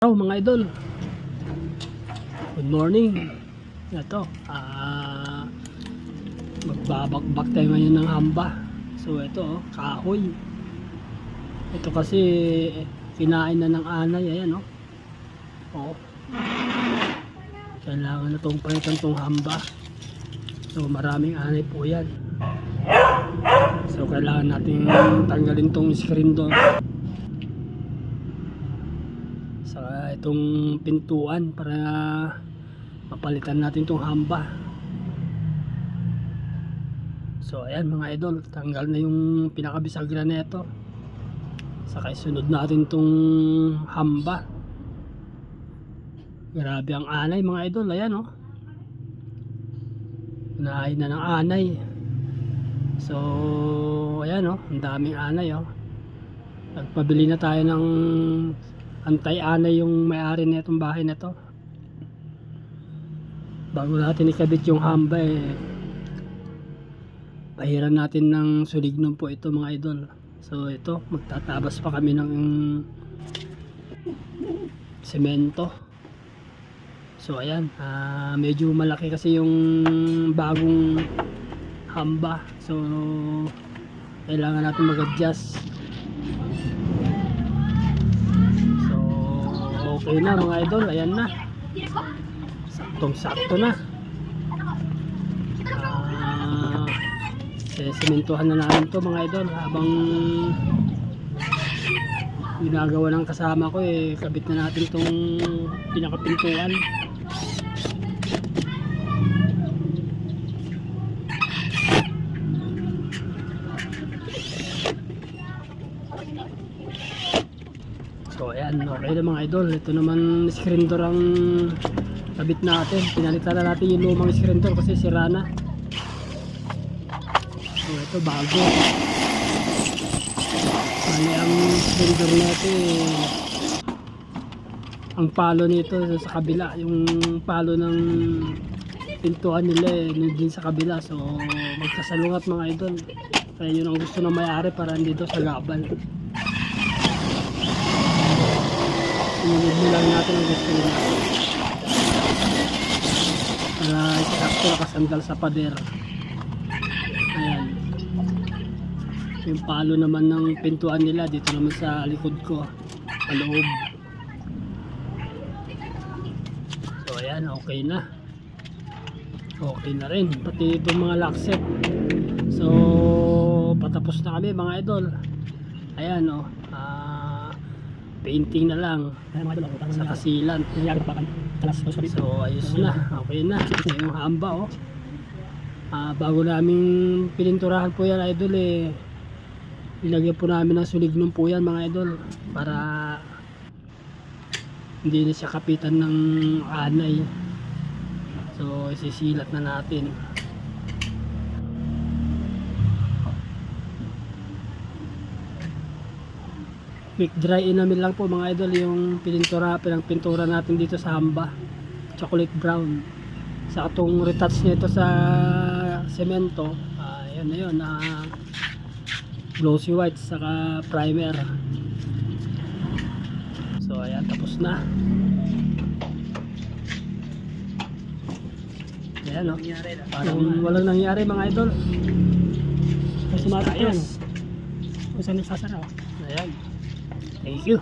Hello mga idol, good morning. Ito, magbabakbak tayo ngayon ng hamba. So ito, kahoy. Ito kasi kinain na ng anay. Ayan kailangan na itong palitan itong hamba. So maraming anay po yan. So kailangan natin tanggalin itong screen door, saka itong pintuan para mapalitan natin itong hamba. So ayan mga idol, tanggal na yung pinakabisagra na ito, saka isunod natin itong hamba. Grabe ang anay mga idol. Ayan unahin na ng anay. So ayan ang daming anay. Nagpabili na tayo ng antay-anay yung may-ari na itong bahay na to. Bago natin ikabit yung hamba pahiran natin ng sulignon po ito mga idol. So ito, magtatabas pa kami ng semento. So ayan, medyo malaki kasi yung bagong hamba. So kailangan natin mag-adjust. Okay na mga idol, ayan na, saktong sakto na. Sementuhan na natin to mga idol habang ginagawa ng kasama ko. Kabit na natin itong pinakapintuan. So ayan, okay na mga idol. Ito naman screen door ang kabit natin. Pinalitan na natin yung lumang screen door kasi sira na. So ito bago. Mali ang screen door natin. Ang palo nito sa kabila, yung palo ng pintuan nila nandun sa kabila. So magkasalungat mga idol. Kaya yun ang gusto ng may-ari para dito sa gabal. Sinunod lang natin ang gusto nila para sakto nakasandal sa pader. Ayan, yung palo naman ng pintuan nila dito naman sa likod ko, sa loob. So ayan, okay na rin pati itong mga lockset. So patapos na kami mga idol. Ayan painting na lang sa kasilan. So ayos na, okay na yung hamba. Bago namin pininturahan po yan idol, ilagyan po namin ng sulignon po yan mga idol para hindi na siya kapitan ng anay. So isisilat na natin. Quick dry enamel lang po mga idol yung pintura natin dito sa hamba. Chocolate brown. Sa itong retouch nito sa semento, yun na yun, glossy white saka primer. So ayan, tapos na. Ayan parang walang nangyari mga idol. Kasi matayos kung saan nagsasara. Ayan, thank you.